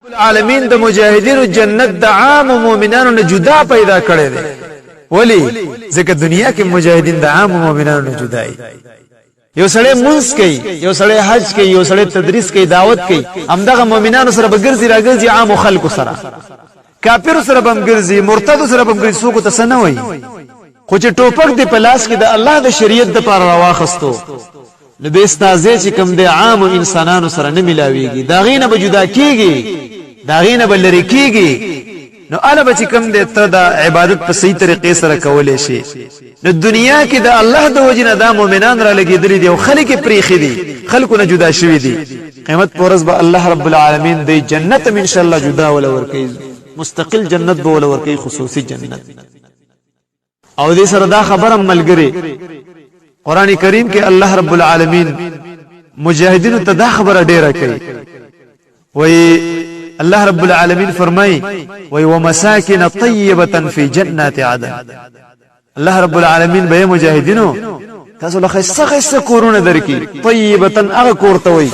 العالمین د مجاهدینو جنت د عام مؤمنانو نه جدا پیدا کړی دی. ولی ځکه دنیا کې مجاهدین د عام مؤمنانو نه جدا دي. یو سړی منځ کوي، یو سړی حج کوي، یو سړی تدریس کوي، دعوت کوي، همدغه مؤمنانو سره به ګرځي راګرځي، عام خلکو سره کافر سره به ګرځي، مرتد سره به ګرځي، څوک ته څه نه وایي. خو چې ټوپک دی په لاس کې د الله د شریعت د پاره راواخستو نو به استازې چې کوم د عام انسانانو سره نه ملاويږي، دا غینه به جدا کیږي، دا غینه به لری کیږي. نو اله به چې کوم د ته د عبادت په صحیح طریقې سره کولې شي. نو دنیا کې د الله د وجنه د مؤمنان را لګیدلې دي او خلک پریخي دي، خلکو نه جدا شوي دي. قیامت پر ورځ به الله رب العالمین د جنت ان شاء الله جدا ولا ورکي، مستقل جنت به ولا ورکي، خصوصي جنت. او دې سره دا خبره ملګری قران کریم کې الله رب العالمین مجاهدینو ته دا خبره ډیره کوي. وای الله رب العالمین فرمای وای ومساکن طیبه فی جنات عدن. الله رب العالمین به مجاهدینو تاسو له خیسه کورونه درکې، طیبه هغه کورته وای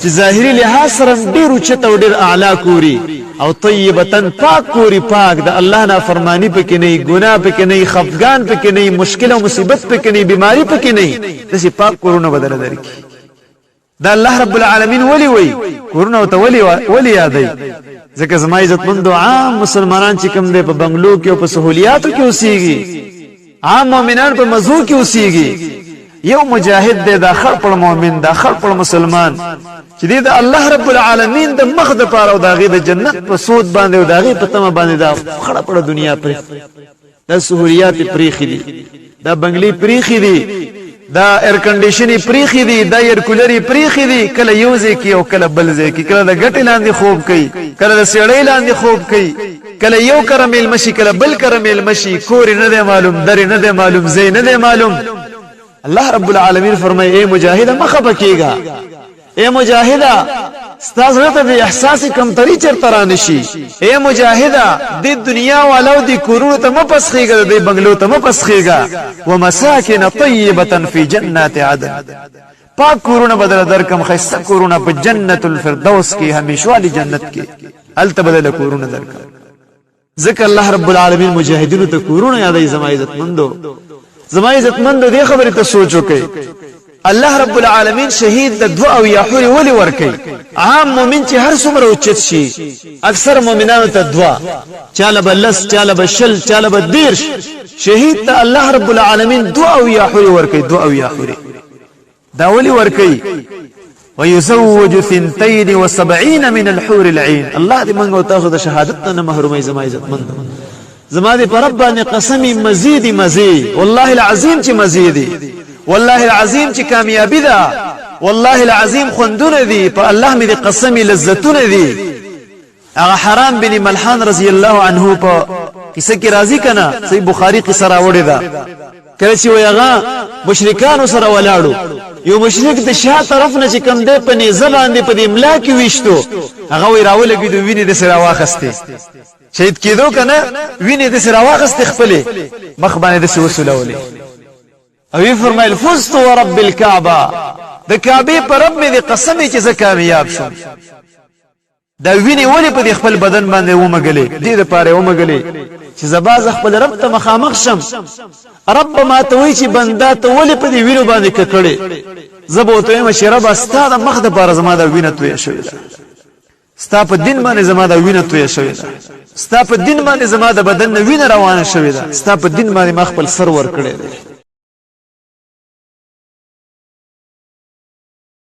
چې ظاهری لحاظ سره ډیر اوچت او ډیر اعلی کوری، او طیبه پاک کوری، پاک د الله نه فرمانی پکې نه، ګناه پکې نه، خفګان پکې نه، مشکل او مصیبت پکې نه، بیماری پکې نه، داسې پاک کورونه بدل درکې. دا الله رب العالمین ولی کورونه او ته ولی یادای. ځکه زما عزت مند عام مسلمانان چې کوم دی په بنگلو کې او په سہولیاتو کې اوسېږي، عام مؤمنان په مزو کې اوسېږي. یو مجاهد دی دا خړپړ مؤمن، دا خړپړ مسلمان چې دی د الله رب العالمین د مخ د پاره او د غي د جنت په سود باندې او د غي په تمه باندې دا خړپړ دنیا پر د سہولیات پریخي دي، دا بنگلي پریخي دي، دا ایر کنډیشنی پریخي دي، دا ایر کولري پریخي دي. کله یو ځای کې او کله بل ځای کې، کله د ګټې لاندې خوب کوي، کله د سیړۍ لاندې خوب کوي، کله یو کرمیل مشي، کله بل کرمیل مشي، کور نه دی معلوم، در نه دی معلوم، زین نه دی معلوم. الله رب العالمین فرمای اے مجاهد مخه بکیگا، اے مجاهدا ستاسو ته د احساس کمتری چرته را نشي. اے مجاهدا د دنیا والو د کورونو ته مپسخیږي، د بنگلو ته مپسخیږي. ومساکن طیبه فی جنات عدن، پاک کورونه بدل درکم، خیسته کورونه په جنت الفردوس کې، همیشوالی جنت کې الته بدل کورونه درکم. ذکر الله رب العالمین مجاهدینو ته کورونه یادای. زما عزت مندو، زما عزت مندو دې خبره ته سوچو کوي. الله رب العالمین شهید د دعا او یحور ولی ورکی. عام مومن چې هر څومره اوچت شي، اکثر مومنانو ته دعا، چاله بلس، چاله بشل، چاله بدیرش، شهید ته الله رب العالمین دعا او یحور ورکی. دعا او یحور دا ولی ورکی. ويزوج 72 من الحور العين. الله دې موږ تاسو د شهادت نه محرومای. زما عزت مند، زما دې پر رب باندې قسمی مزید والله العظیم چې مزید، والله العظیم چې کامیابی ده، والله العظیم خوندونه دي، په الله مې دې قسمی لذتونه دي. هغه حرام بن ملحان رضی الله عنه په کیسه کې راضی کنا، صحیح بخاری قصه راوړې ده. کله چې ویغه مشرکان سره ولاړو، یو مشرک د شا طرف نه چې کم دی په نيزه باندې په املا کې وشتو، هغه وی راولګي د وینې د سره واخسته، شهید کېدو کنه، وینې د سره واخسته، خپل مخ باندې د وسولولې. او وی فرمایل فزت ورب الكعبه، د کعبه پر رب مې د قسم چې زه کامیاب شم. دا ویني ولی په خپل بدن باندې ومګلې، دې لپاره ومګلې چې زباز خپل رب ته مخامخ شم. رب ما ته وی چې بندا ته ولی په دې وینو باندې ککړې، زبو ته مشرب استاد مخ د بار زما د وینه توې شوې ده، ستا په دین باندې زما د وینه توې شوې ده، ستا په دین باندې زما د بدن وینه روانه شوې ده، ستا په دین باندې ما خپل سر ور کړې ده.